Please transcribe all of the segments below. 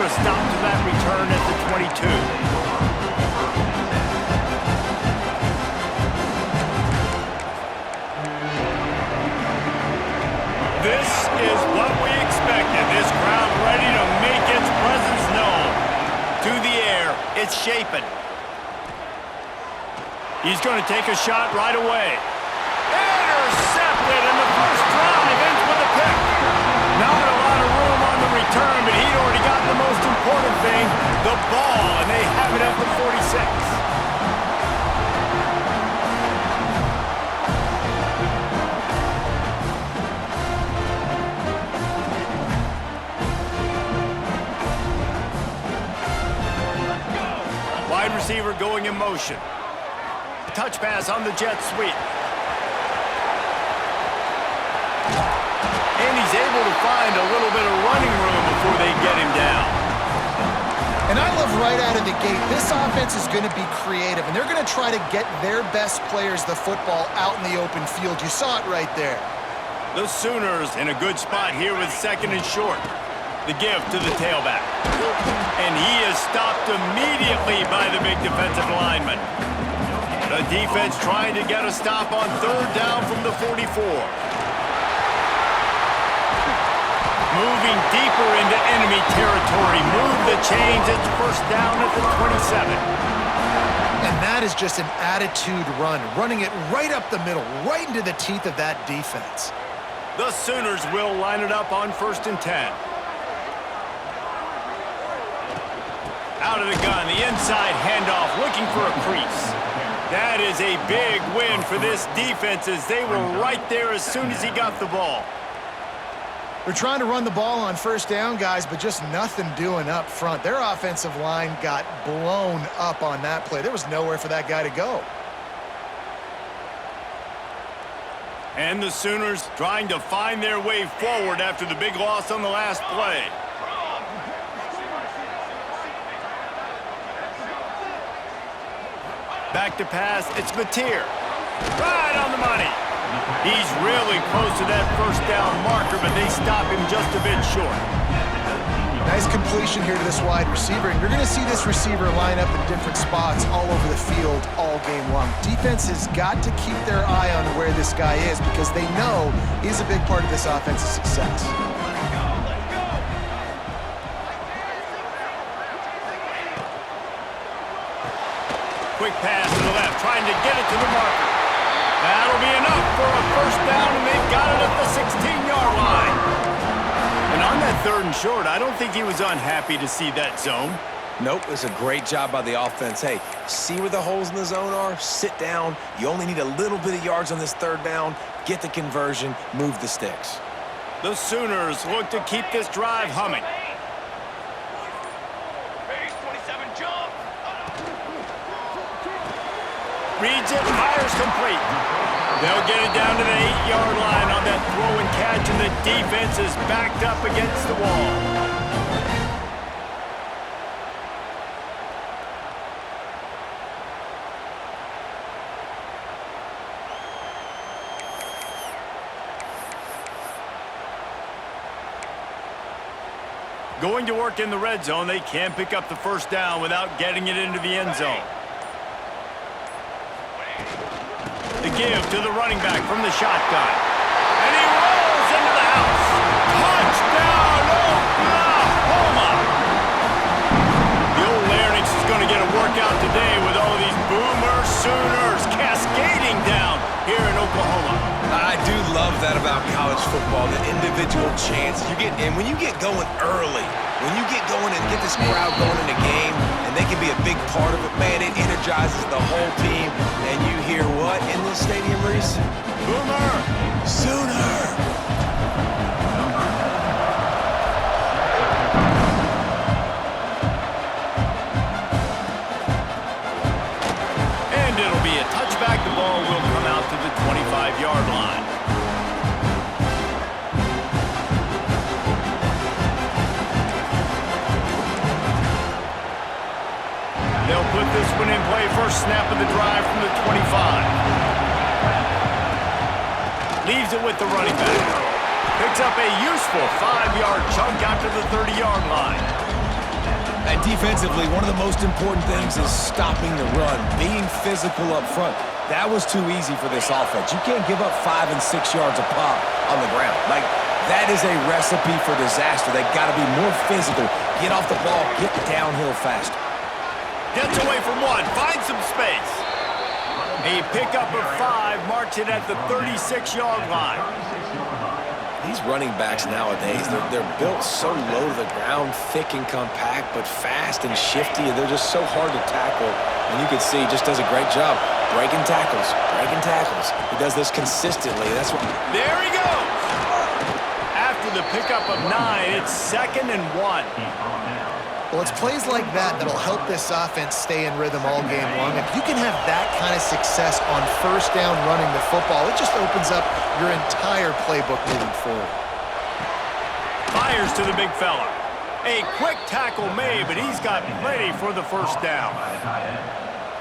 a stop to that return at the 22. This is what we expected. This crowd ready to make its presence known. To the air, it's Shapen. He's going to take a shot right away. Intercepted, and the first drive ends with a pick. Not a lot of room on the return, but he'd already gotten the most important thing, the ball, and they have it at the 46. Wide receiver going in motion. Touch pass on the jet sweep. And he's able to find a little bit of running room before they get him down. And I love right out of the gate, this offense is going to be creative, and they're going to try to get their best players the football out in the open field. You saw it right there. The Sooners in a good spot here with second and short. The give to the tailback. And he is stopped immediately by the big defensive lineman. The defense trying to get a stop on third down from the 44. Moving deeper into enemy territory. Move the chains. It's first down at the 27. And that is just an attitude run, running it right up the middle, right into the teeth of that defense. The Sooners will line it up on 1st and 10. Out of the gun, the inside handoff, looking for a crease. That is a big win for this defense as they were right there as soon as he got the ball. They're trying to run the ball on first down, guys, but just nothing doing up front. Their offensive line got blown up on that play. There was nowhere for that guy to go. And the Sooners trying to find their way forward after the big loss on the last play. Back to pass, it's Mateer. Right on the money. He's really close to that first down marker, but they stop him just a bit short. Nice completion here to this wide receiver, and you're going to see this receiver line up in different spots all over the field all game long. Defense has got to keep their eye on where this guy is because they know he's a big part of this offense's success. Quick pass to the left, trying to get it to the marker. That'll be enough for a first down, and they've got it at the 16-yard line. And on that 3rd and short, I don't think he was unhappy to see that zone. Nope, it's a great job by the offense. Hey, see where the holes in the zone are? Sit down. You only need a little bit of yards on this 3rd down. Get the conversion, move the sticks. The Sooners look to keep this drive humming. Reads it, fires complete. They'll get it down to the 8-yard line on that throw and catch, and the defense is backed up against the wall. Going to work in the red zone, they can't pick up the first down without getting it into the end zone. The give to the running back from the shotgun. And he rolls into the house. Touchdown, Oklahoma! The old larynx is going to get a workout today with all these Boomer Sooners cascading down here in Oklahoma. I do love that about college football, the individual chances you get. And when you get going early, when you get going and get this crowd going in a game, and they can be a big part of it, man, it energizes the whole team. And you hear what in this stadium, Reese? Boomer! Sooner! And it'll be a touchback. The ball will come out to the 25-yard line. They'll put this one in play. First snap of the drive from the 25. Leaves it with the running back. Picks up a useful 5-yard chunk out to the 30-yard line. And defensively, one of the most important things is stopping the run, being physical up front. That was too easy for this offense. You can't give up 5 and 6 yards a pop on the ground. Like, that is a recipe for disaster. They got to be more physical, get off the ball, get downhill faster. Gets away from one, finds some space. A pickup of 5, marks it at the 36-yard line. These running backs nowadays, they're built so low to the ground, thick and compact, but fast and shifty, and they're just so hard to tackle. And you can see he just does a great job breaking tackles, breaking tackles. He does this consistently. That's what. There he goes. After the pickup of 9, it's 2nd and 1. Well, it's plays like that that'll help this offense stay in rhythm all game long. If you can have that kind of success on first down running the football, it just opens up your entire playbook moving forward. Fires to the big fella. A quick tackle made, but he's got plenty for the first down.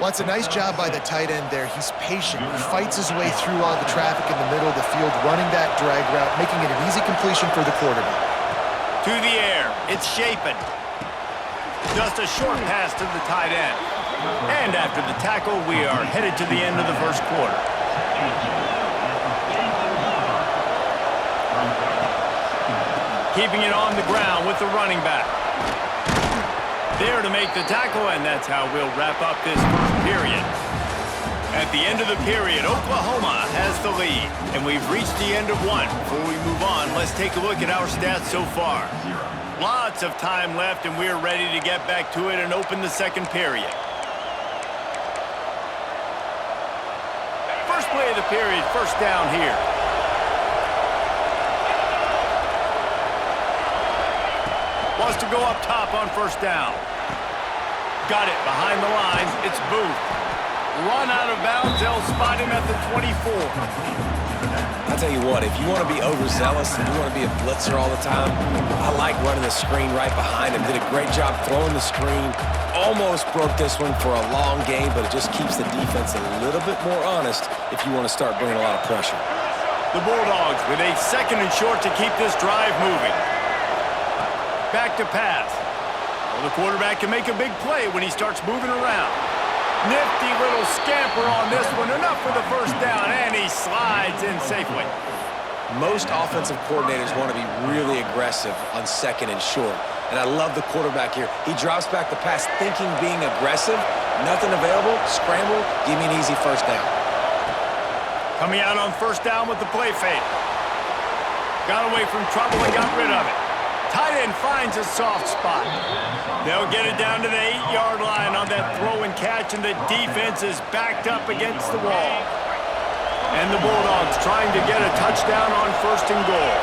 Well, it's a nice job by the tight end there. He's patient. He fights his way through all the traffic in the middle of the field, running that drag route, making it an easy completion for the quarterback. To the air. It's Shapen. Just a short pass to the tight end. And after the tackle, we are headed to the end of the first quarter. Keeping it on the ground with the running back. There to make the tackle, and that's how we'll wrap up this first period. At the end of the period, Oklahoma has the lead, and we've reached the end of one. Before we move on, let's take a look at our stats so far. Lots of time left, and we're ready to get back to it and open the second period. First play of the period, first down here. Wants to go up top on first down. Got it behind the line. It's Booth. Run out of bounds. They'll spot him at the 24. I'll tell you what, if you want to be overzealous and you want to be a blitzer all the time, I like running the screen right behind him. Did a great job throwing the screen. Almost broke this one for a long game, but it just keeps the defense a little bit more honest if you want to start bringing a lot of pressure. The Bulldogs with a 2nd and short to keep this drive moving. Back to pass. Well, the quarterback can make a big play when he starts moving around. Nifty little scamper on this one. Enough for the first down, and he slides in safely. Most offensive coordinators want to be really aggressive on 2nd and short. And I love the quarterback here. He drops back the pass thinking being aggressive. Nothing available. Scramble. Give me an easy first down. Coming out on first down with the play fake. Got away from trouble and got rid of it. Tight end finds a soft spot. They'll get it down to the 8-yard line on that throw and catch, and the defense is backed up against the wall. And the Bulldogs trying to get a touchdown on 1st and goal.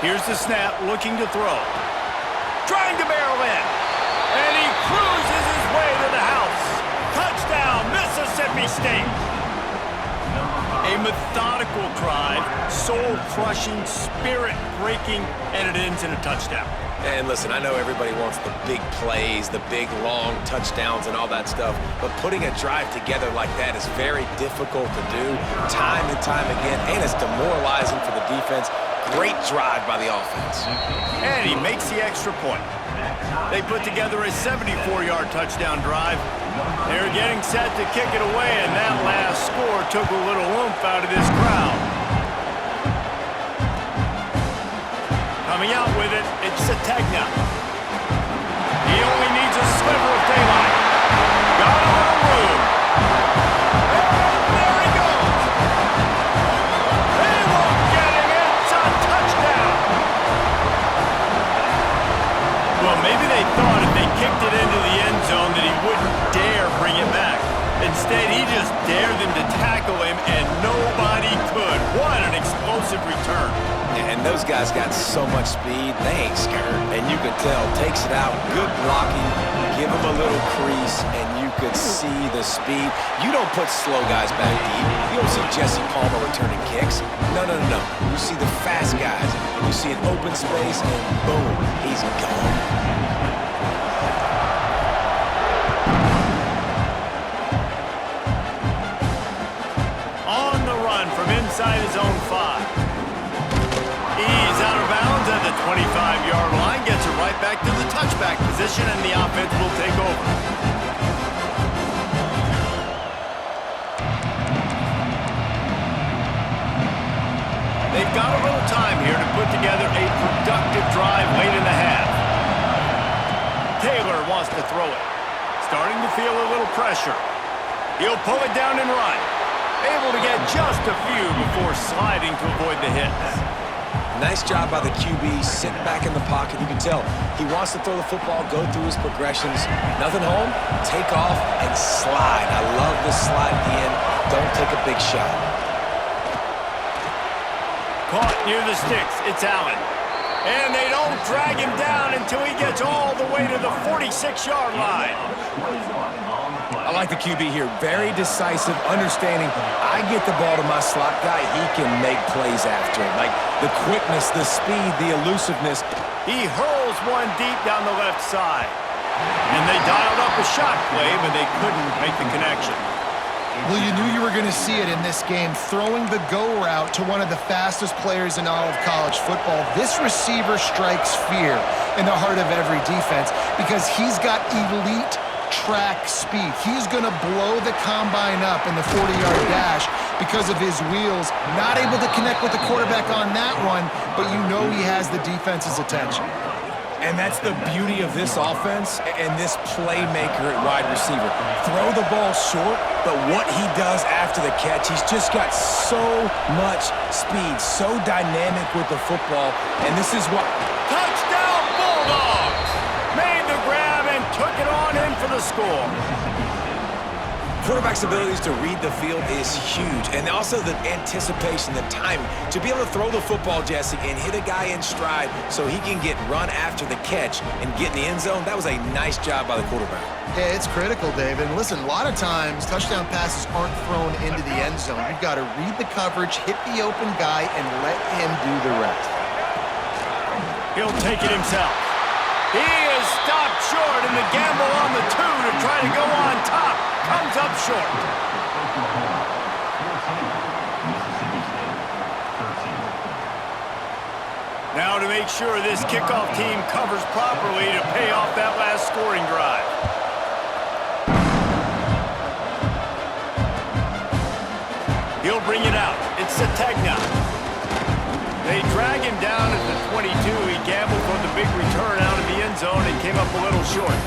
Here's the snap, looking to throw. Trying to barrel in. And he cruises his way to the house. Touchdown, Mississippi State. A methodical drive, soul-crushing, spirit-breaking, and it ends in a touchdown. And listen, I know everybody wants the big plays, the big, long touchdowns and all that stuff, but putting a drive together like that is very difficult to do time and time again, and it's demoralizing for the defense. Great drive by the offense. And he makes the extra point. They put together a 74-yard touchdown drive. They're getting set to kick it away, and that last score took a little oomph out of this crowd. Coming out with it, it's Sategna. He only needs a sliver of daylight. Got a little room. And there he goes. They won't get him. It's a touchdown. Well, maybe they thought if they kicked it into the end zone that he wouldn't dare bring it back. Instead, he just dared them to tackle him, and nobody could. What an explosive return. And those guys got so much speed, they ain't scared. And you could tell, takes it out, good blocking, give him a little crease, and you could see the speed. You don't put slow guys back deep. You don't see Jesse Palmer returning kicks. No. You see the fast guys, and you see an open space, and boom, he's gone. On the run from inside his own 5. He's out of bounds at the that 25-yard line, gets it right back to the touchback position, and the offense will take over. They've got a little time here to put together a productive drive late in the half. Taylor wants to throw it. Starting to feel a little pressure. He'll pull it down and run. Able to get just a few before sliding to avoid the hits. Nice job by the QB, sitting back in the pocket. You can tell he wants to throw the football, go through his progressions. Nothing home, take off, and slide. I love this slide at the end. Don't take a big shot. Caught near the sticks. It's Allen. And they don't drag him down until he gets all the way to the 46-yard line. I like the QB here. Very decisive, understanding. I get the ball to my slot guy, he can make plays after it. Like the quickness, the speed, the elusiveness. He hurls one deep down the left side. And they dialed up a shot play, but they couldn't make the connection. Well, you knew you were going to see it in this game, throwing the go route to one of the fastest players in all of college football. This receiver strikes fear in the heart of every defense because he's got elite track speed. He's going to blow the combine up in the 40-yard dash because of his wheels. Not able to connect with the quarterback on that one, but you know he has the defense's attention. And that's the beauty of this offense and this playmaker at wide receiver. Throw the ball short, but what he does after the catch, he's just got so much speed, so dynamic with the football, and this is what... Touchdown Bulldogs! Made the grab and took it on in for the score. Quarterback's abilities to read the field is huge, and also the anticipation, the timing. To be able to throw the football, Jesse, and hit a guy in stride so he can get run after the catch and get in the end zone, that was a nice job by the quarterback. Yeah, it's critical, David. And listen, a lot of times touchdown passes aren't thrown into the end zone. You've got to read the coverage, hit the open guy, and let him do the rest. He'll take it himself. He is stopped short in the gamble on the 2 to try to go on top. Comes up short. Now to make sure this kickoff team covers properly to pay off that last scoring drive. He'll bring it out. It's Sategna. They drag him down at the 22. He gambled for the big return out of the end zone and came up a little short.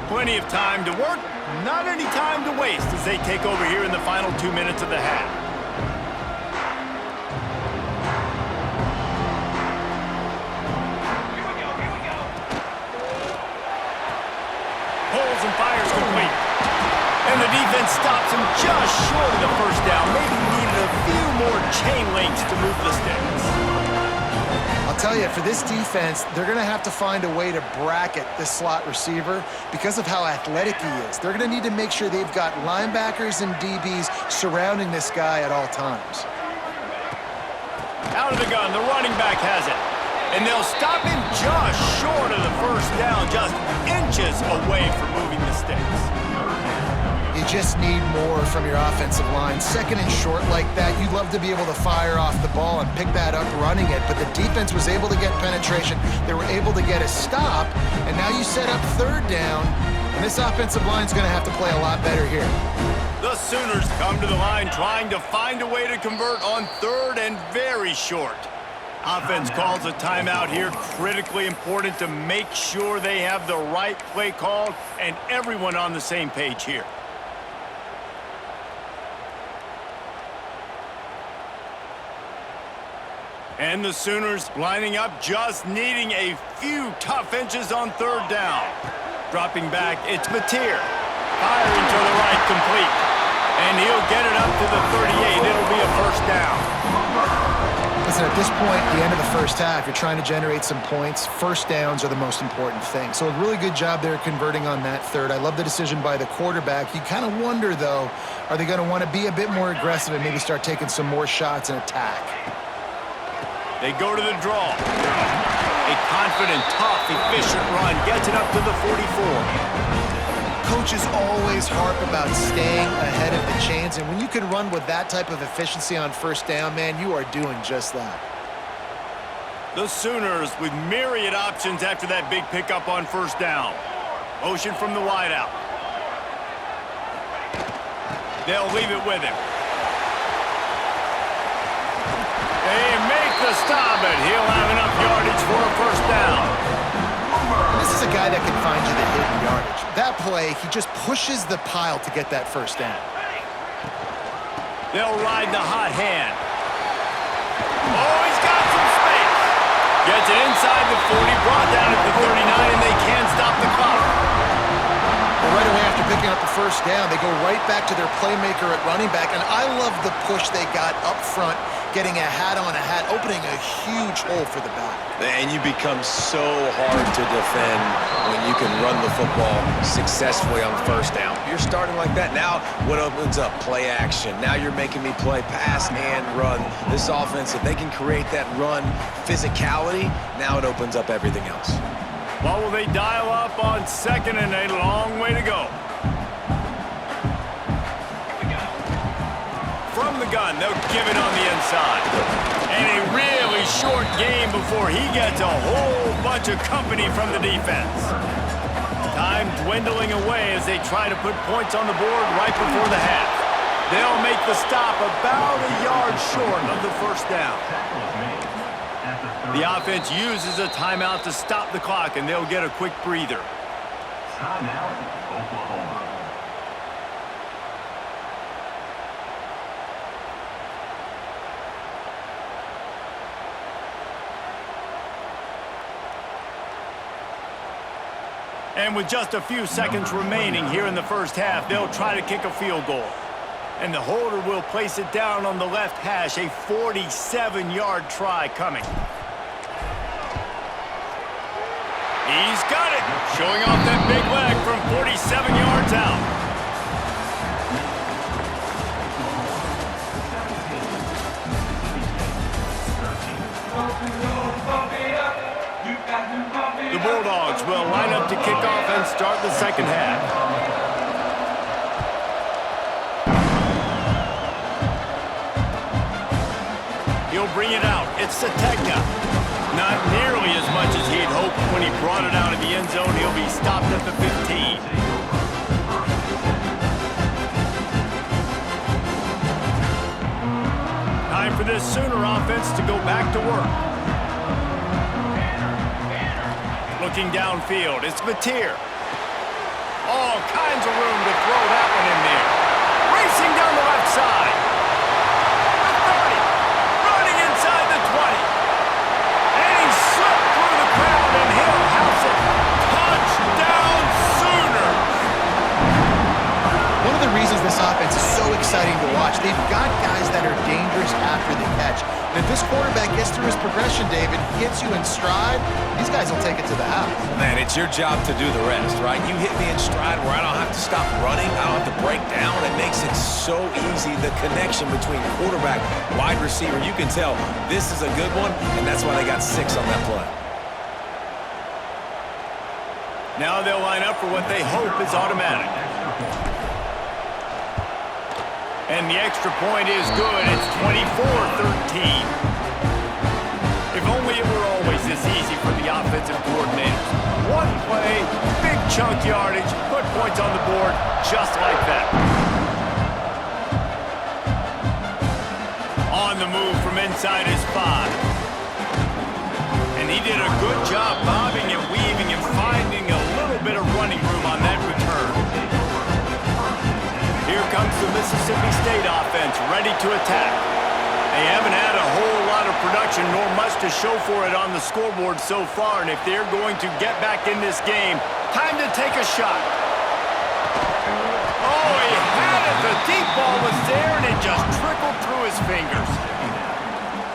Plenty of time to work, not any time to waste as they take over here in the final 2 minutes of the half. Pulls and fires complete. And the defense stops him just short of the first down. Maybe needed a few more chain links to move the sticks. I'll tell you, for this defense, they're going to have to find a way to bracket this slot receiver because of how athletic he is. They're going to need to make sure they've got linebackers and DBs surrounding this guy at all times. Out of the gun, the running back has it. And they'll stop him just short of the first down, just inches away from moving the sticks. You just need more from your offensive line. Second and short like that, you'd love to be able to fire off the ball and pick that up running it, but the defense was able to get penetration. They were able to get a stop, and now you set up third down, and this offensive line's going to have to play a lot better here. The Sooners come to the line trying to find a way to convert on third and very short. Offense calls a timeout here, critically important to make sure they have the right play called and everyone on the same page here. And the Sooners lining up, just needing a few tough inches on third down. Dropping back, it's Mateer. Firing to the right, complete. And he'll get it up to the 38. It'll be a first down. Listen, at this point, the end of the first half, you're trying to generate some points. First downs are the most important thing. So a really good job there converting on that third. I love the decision by the quarterback. You kind of wonder, though, are they going to want to be a bit more aggressive and maybe start taking some more shots and attack? They go to the draw. A confident, tough, efficient run gets it up to the 44. coaches always harp about staying ahead of the chains, and when you can run with that type of efficiency on first down, man, you are doing just that. The Sooners with myriad options after that big pickup on first down. Motion from the wideout. They'll leave it with him. They make the stop, but he'll have enough yardage for a first down. This is a guy that can find you the hidden yardage. That play, he just pushes the pile to get that first down. They'll ride the hot hand. Oh, he's got some space. Gets it inside the 40, brought down at the 39, and they can't stop the clock. Well, right away after picking up the first down, they go right back to their playmaker at running back, and I love the push they got up front, getting a hat on a hat, opening a huge hole for the back. And you become so hard to defend when you can run the football successfully on first down. You're starting like that. Now what opens up? Play action. Now you're making me play pass and run. This offense, if they can create that run physicality, now it opens up everything else. What will they dial up on second and a long way to go? From the gun, they'll give it on the inside. And a really short game before he gets a whole bunch of company from the defense. Time dwindling away as they try to put points on the board right before the half. They'll make the stop about a yard short of the first down. The offense uses a timeout to stop the clock, and they'll get a quick breather. Timeout, Oklahoma. And with just a few seconds remaining here in the first half, they'll try to kick a field goal. And the holder will place it down on the left hash, a 47-yard try coming. He's got it, showing off that big leg from 47 yards out. The Bulldogs will line up to kick off and start the second half. He'll bring it out. It's Sategna. Not nearly as much as he'd hoped when he brought it out of the end zone. He'll be stopped at the 15. Time for this Sooner offense to go back to work. Looking downfield, it's Mateer. All kinds of room to throw that one in there. Racing down the left side. The 30. Running inside the 20. And he slipped through the crowd, and he'll house it. Touchdown, Sooners! One of the reasons this offense is so exciting to watch, they've got guys that are dangerous after the catch. And if this quarterback gets through his progression, David, gets you in stride, these guys will take it to the house. Man, it's your job to do the rest, right? You hit me in stride where I don't have to stop running. I don't have to break down. It makes it so easy. The connection between quarterback, wide receiver, you can tell this is a good one, and that's why they got 6 on that play. Now they'll line up for what they hope is automatic. And the extra point is good. It's 24-13. If only it were always this easy for the offensive coordinators. One play, big chunk yardage, put points on the board just like that. On the move from inside his 5. And he did a good job bobbing and weaving and finding a little bit of running room on that return. Here comes the Mississippi State offense, ready to attack. They haven't had a whole lot of production, nor much to show for it on the scoreboard so far, and if they're going to get back in this game, time to take a shot. Oh, he had it! The deep ball was there, and it just trickled through his fingers.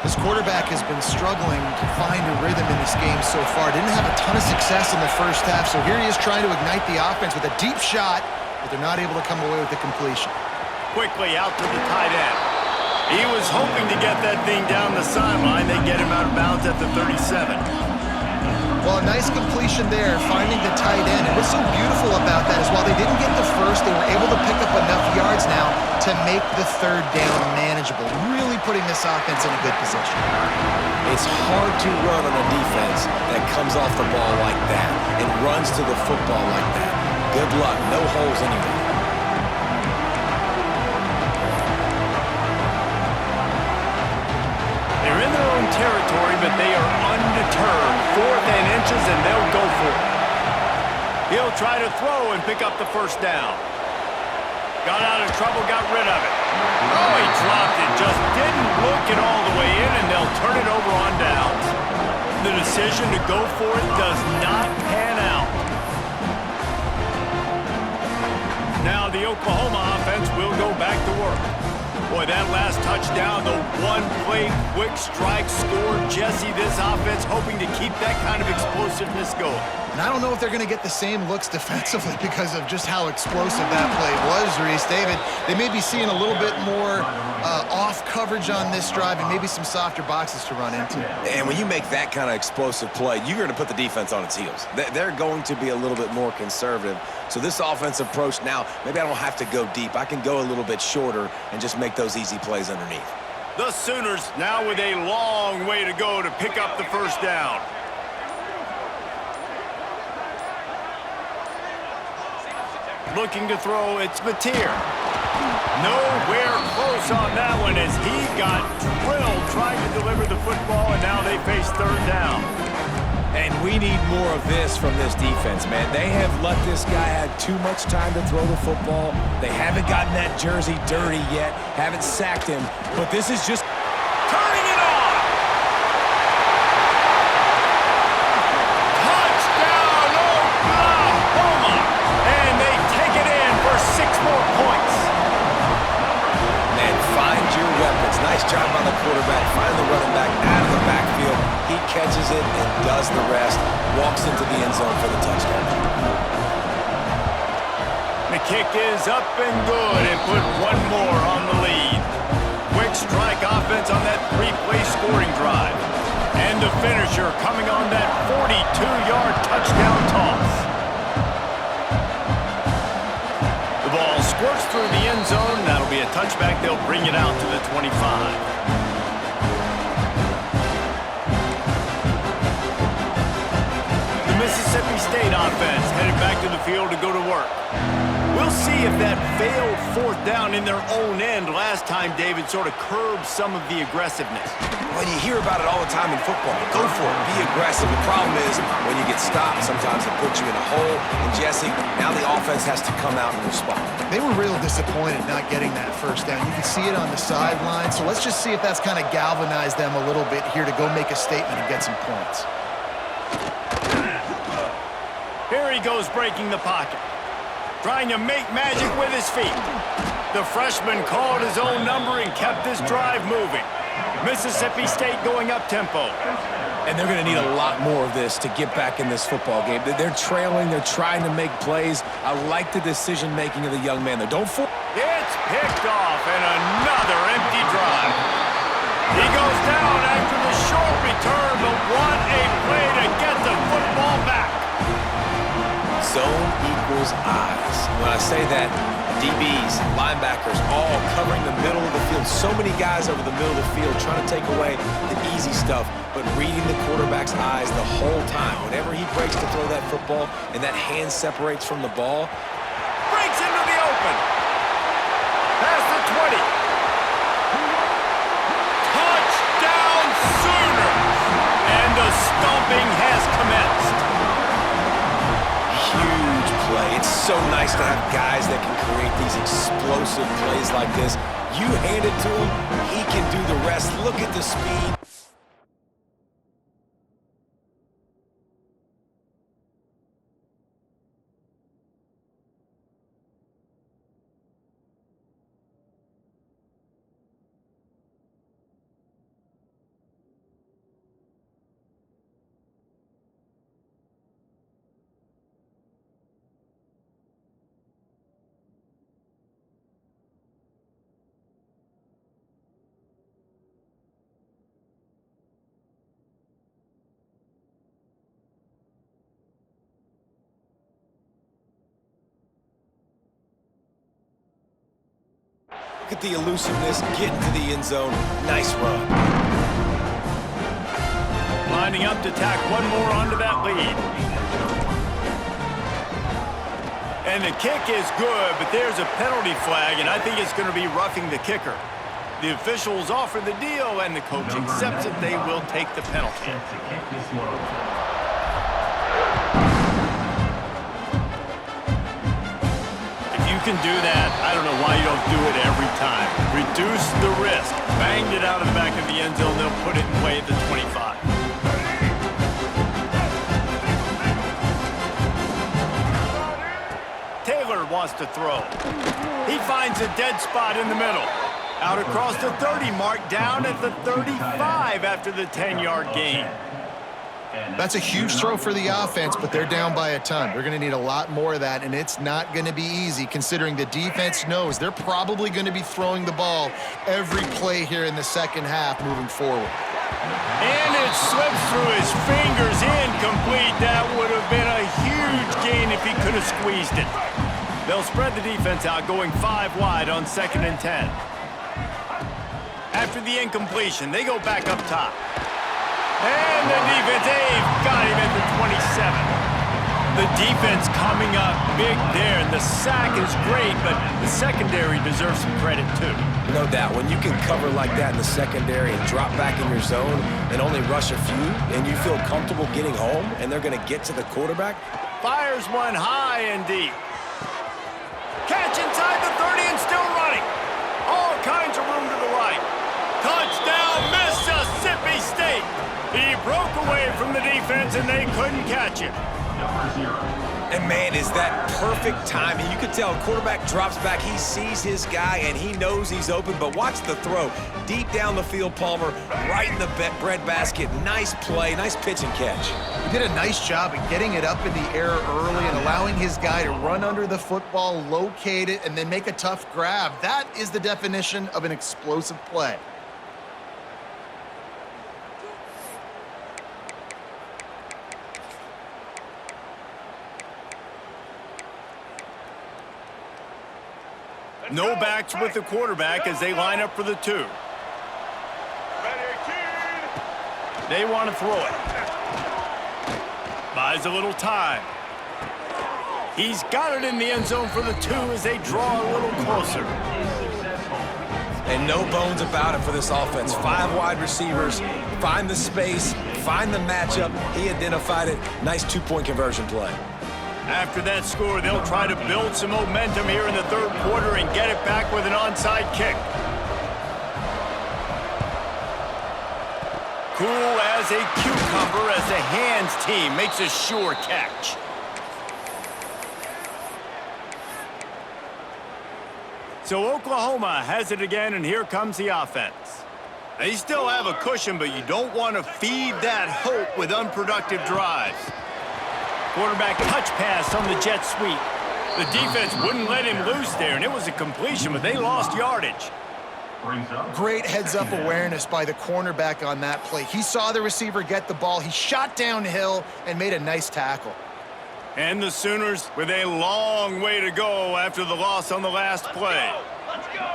This quarterback has been struggling to find a rhythm in this game so far. Didn't have a ton of success in the first half, so here he is trying to ignite the offense with a deep shot, but they're not able to come away with the completion. Quickly out to the tight end. He was hoping to get that thing down the sideline. They get him out of bounds at the 37. Well, nice completion there, finding the tight end. And what's so beautiful about that is while they didn't get the first, they were able to pick up enough yards now to make the third down manageable, really putting this offense in a good position. It's hard to run on a defense that comes off the ball like that and runs to the football like that. Good luck. No holes anywhere. They're in their own territory, but they are undeterred. 4th and inches, and they'll go for it. He'll try to throw and pick up the first down. Got out of trouble, got rid of it. Oh, he dropped it. Just didn't look it all the way in, and they'll turn it over on downs. The decision to go for it does not pan out. Now the Oklahoma offense will go back to work. Boy, that last touchdown, the one-play quick strike score. Jesse, this offense hoping to keep that kind of explosiveness going. And I don't know if they're going to get the same looks defensively because of just how explosive that play was, Reese. David, they may be seeing a little bit more off coverage on this drive and maybe some softer boxes to run into. And when you make that kind of explosive play, you're going to put the defense on its heels. They're going to be a little bit more conservative. So this offensive approach now, maybe I don't have to go deep. I can go a little bit shorter and just make those easy plays underneath. The Sooners now with a long way to go to pick up the first down. Looking to throw, it's Mateer. Nowhere close on that one as he got drilled trying to deliver the football, and now they face third down. And we need more of this from this defense, man. They have let this guy have too much time to throw the football. They haven't gotten that jersey dirty yet, haven't sacked him, but this is just Turning it on! Touchdown, Oklahoma! And they take it in for 6 more points. Man, find your weapons. Nice job on the quarterback. Find the running back out of the backfield. He catches it and does the rest. Walks into the end zone for the touchdown. The kick is up and good and put one more on the lead. Quick strike offense on that 3-play scoring drive. And the finisher coming on that 42-yard touchdown toss. The ball squirts through the end zone. That'll be a touchback. They'll bring it out to the 25. The Mississippi State offense headed back to the field to go to work. We'll see if that failed 4th down in their own end last time, David, sort of curbed some of the aggressiveness. When you hear about it all the time in football, go for it, be aggressive. The problem is when you get stopped, sometimes it puts you in a hole. And Jesse, now the offense has to come out and respond. They were real disappointed not getting that first down. You can see it on the sideline. So let's just see if that's kind of galvanized them a little bit here to go make a statement and get some points. Here he goes breaking the pocket. Trying to make magic with his feet. The freshman called his own number and kept this drive moving. Mississippi State going up-tempo. And they're going to need a lot more of this to get back in this football game. They're trailing. They're trying to make plays. I like the decision-making of the young man. It's picked off and another empty drive. He goes down after the short return, but what a play to get the football back. Zone equals eyes. When I say that, DBs, linebackers, all covering the middle of the field. So many guys over the middle of the field trying to take away the easy stuff, but reading the quarterback's eyes the whole time. Whenever he breaks to throw that football and that hand separates from the ball. Breaks into the open. Past the 20. Touchdown Sooners! And the stomping has commenced. Huge play. It's so nice to have guys that can create these explosive plays like this. You hand it to him, he can do the rest. Look at the speed. at the elusiveness, getting to the end zone. Nice run. Lining up to tack one more onto that lead. And the kick is good, but there's a penalty flag, and I think it's going to be roughing the kicker. The officials offer the deal, and the coach accepts it. They will take the penalty. To kick this one. If you can do that, I don't know why you don't do it every time. Reduce the risk. Banged it out of the back of the end zone. They'll put it in play at the 25. Taylor wants to throw. He finds a dead spot in the middle. Out across the 30 mark, down at the 35 after the 10-yard gain. That's a huge throw for the offense, but they're down by a ton. They're going to need a lot more of that, and it's not going to be easy considering the defense knows they're probably going to be throwing the ball every play here in the second half moving forward. And it slips through his fingers, incomplete. That would have been a huge gain if he could have squeezed it. They'll spread the defense out, going 5 wide on 2nd and 10. After the incompletion, they go back up top. And the defense, they've got him at the 27. The defense coming up big there, and the sack is great, but the secondary deserves some credit too. No doubt, when you can cover like that in the secondary and drop back in your zone and only rush a few, and you feel comfortable getting home, and they're going to get to the quarterback. Fires one high and deep. Catch inside the 30 and still running. All kinds of room to the right. Touchdown, Mississippi State. He broke away from the defense, and they couldn't catch him. And, man, is that perfect timing. You can tell quarterback drops back. He sees his guy, and he knows he's open. But watch the throw. Deep down the field, Palmer, right in the breadbasket. Nice play, nice pitch and catch. He did a nice job of getting it up in the air early and allowing his guy to run under the football, locate it, and then make a tough grab. That is the definition of an explosive play. No backs with the quarterback as they line up for the 2. They want to throw it. Buys a little time. He's got it in the end zone for the 2 as they draw a little closer. And no bones about it for this offense. 5 wide receivers, find the space, find the matchup. He identified it. Nice 2-point conversion play. After that score, they'll try to build some momentum here in the 3rd quarter and get it back with an onside kick. Cool as a cucumber as the hands team makes a sure catch. So Oklahoma has it again, and here comes the offense. They still have a cushion, but you don't want to feed that hope with unproductive drives. Quarterback touch pass on the jet sweep. The defense wouldn't let him loose there, and it was a completion, but they lost yardage. Great heads-up awareness by the cornerback on that play. He saw the receiver get the ball. He shot downhill and made a nice tackle. And the Sooners with a long way to go after the loss on the last play. Let's go.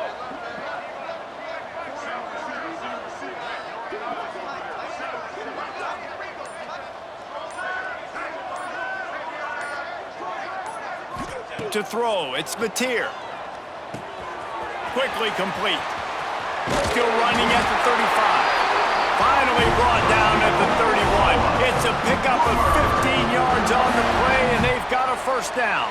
To throw, it's Mateer. Quickly complete. Still running at the 35. Finally brought down at the 31. It's a pickup of 15 yards on the play, and they've got a first down.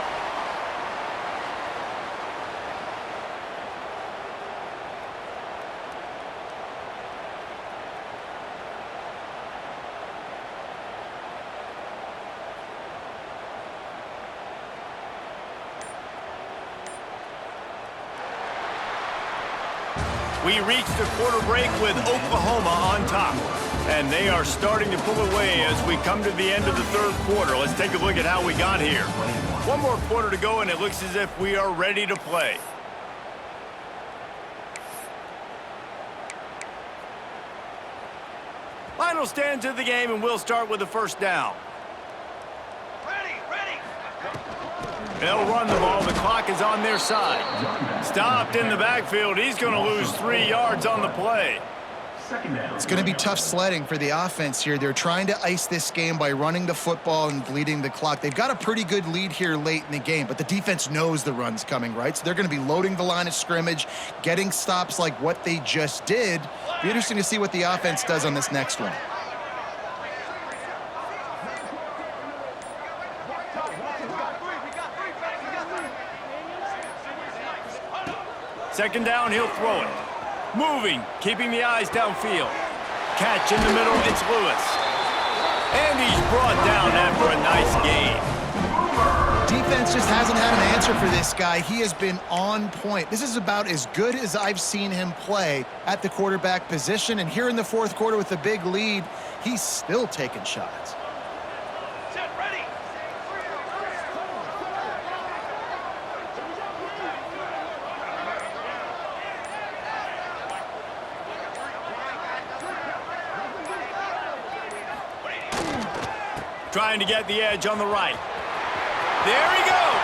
We reach the quarter break with Oklahoma on top. And they are starting to pull away as we come to the end of the 3rd quarter. Let's take a look at how we got here. One more quarter to go, and it looks as if we are ready to play. Final stands of the game, and we'll start with the first down. Ready. They'll run the ball. The clock is on their side. Stopped in the backfield. He's going to lose 3 yards on the play. It's going to be tough sledding for the offense here. They're trying to ice this game by running the football and bleeding the clock. They've got a pretty good lead here late in the game, but the defense knows the run's coming, right? So they're going to be loading the line of scrimmage, getting stops like what they just did. Be interesting to see what the offense does on this next one. Second down, he'll throw it. Moving, keeping the eyes downfield. Catch in the middle, it's Lewis. And he's brought down after a nice gain. Defense just hasn't had an answer for this guy. He has been on point. This is about as good as I've seen him play at the quarterback position. And here in the fourth quarter with a big lead, he's still taking shots. Trying to get the edge on the right. There he goes.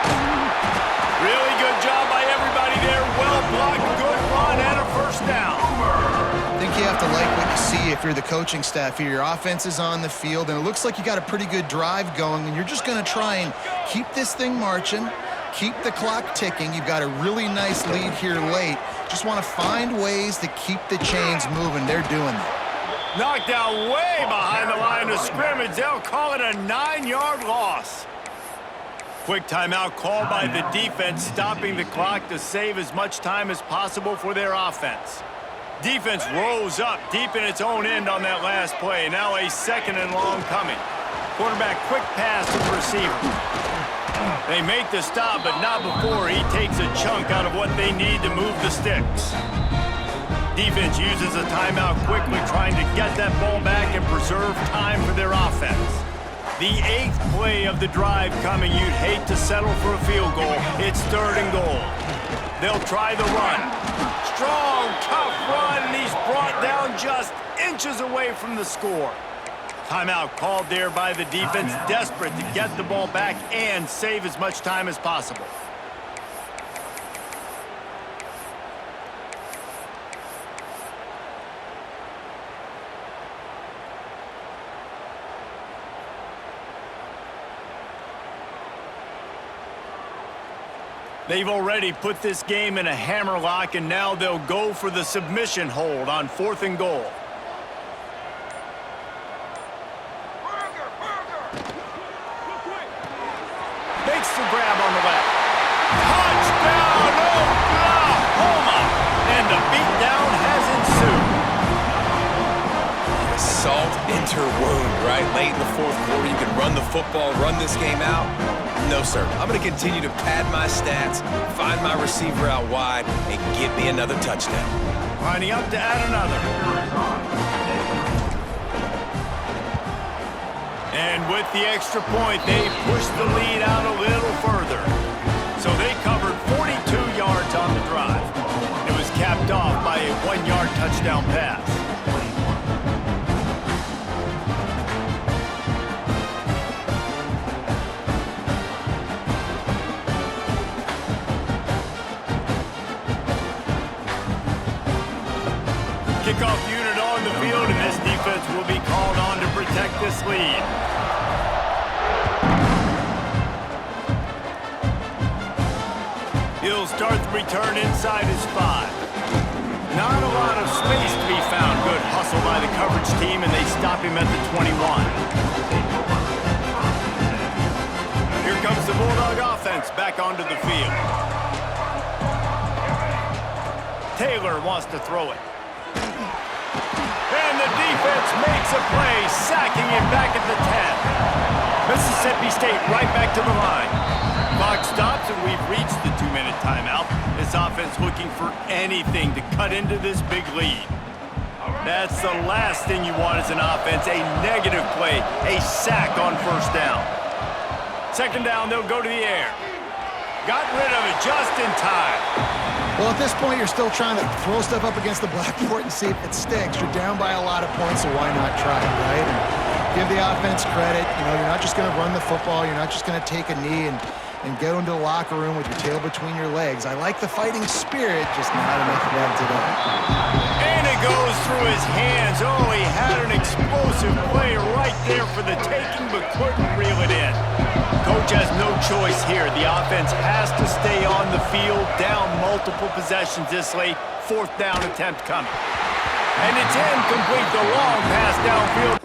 Really good job by everybody there. Well blocked, good run, and a first down. I think you have to like what you see if you're the coaching staff here. Your offense is on the field, and it looks like you got a pretty good drive going, and you're just going to try and keep this thing marching, keep the clock ticking. You've got a really nice lead here late. Just want to find ways to keep the chains moving. They're doing that. Knocked down way behind the line of scrimmage. They'll call it a 9-yard loss. Quick timeout called by the defense, stopping the clock to save as much time as possible for their offense. Defense rose up deep in its own end on that last play. Now a second and long coming. Quarterback quick pass to the receiver. They make the stop, but not before he takes a chunk out of what they need to move the sticks. Defense uses a timeout quickly, trying to get that ball back and preserve time for their offense. The 8th play of the drive coming. You'd hate to settle for a field goal. It's 3rd and goal. They'll try the run. Strong, tough run, and he's brought down just inches away from the score. Timeout called there by the defense, desperate to get the ball back and save as much time as possible. They've already put this game in a hammerlock, and now they'll go for the submission hold on 4th and goal. Makes the grab on the left. Touchdown, Oklahoma! And the beatdown has ensued. Salt enter wound, right? Late in the fourth quarter, you can run the football, run this game out. No, sir. I'm going to continue to pad my stats, find my receiver out wide, and get me another touchdown. Lining up to add another. And with the extra point, they push the lead out a little further. So they covered 42 yards on the drive. It was capped off by a 1-yard touchdown pass. Kickoff unit on the field, and this defense will be called on to protect this lead. He'll start the return inside his 5. Not a lot of space to be found. Good hustle by the coverage team, and they stop him at the 21. Here comes the Bulldog offense back onto the field. Taylor wants to throw it. And the defense makes a play, sacking him back at the 10. Mississippi State right back to the line. Clock stops, and we've reached the 2-minute timeout. This offense looking for anything to cut into this big lead. That's the last thing you want as an offense, a negative play, a sack on 1st down. 2nd down, they'll go to the air. Got rid of it just in time. Well, at this point, you're still trying to throw stuff up against the blackboard and see if it sticks. You're down by a lot of points, so why not try it, right? And give the offense credit. You know, you're not just going to run the football. You're not just going to take a knee and and go into the locker room with your tail between your legs. I like the fighting spirit, just not enough of that today. And it goes through his hands. Oh, he had an explosive play right there for the taking, but couldn't reel it in. Coach has no choice here. The offense has to stay on the field, down multiple possessions this late. 4th down attempt coming. And it's incomplete, the long pass downfield.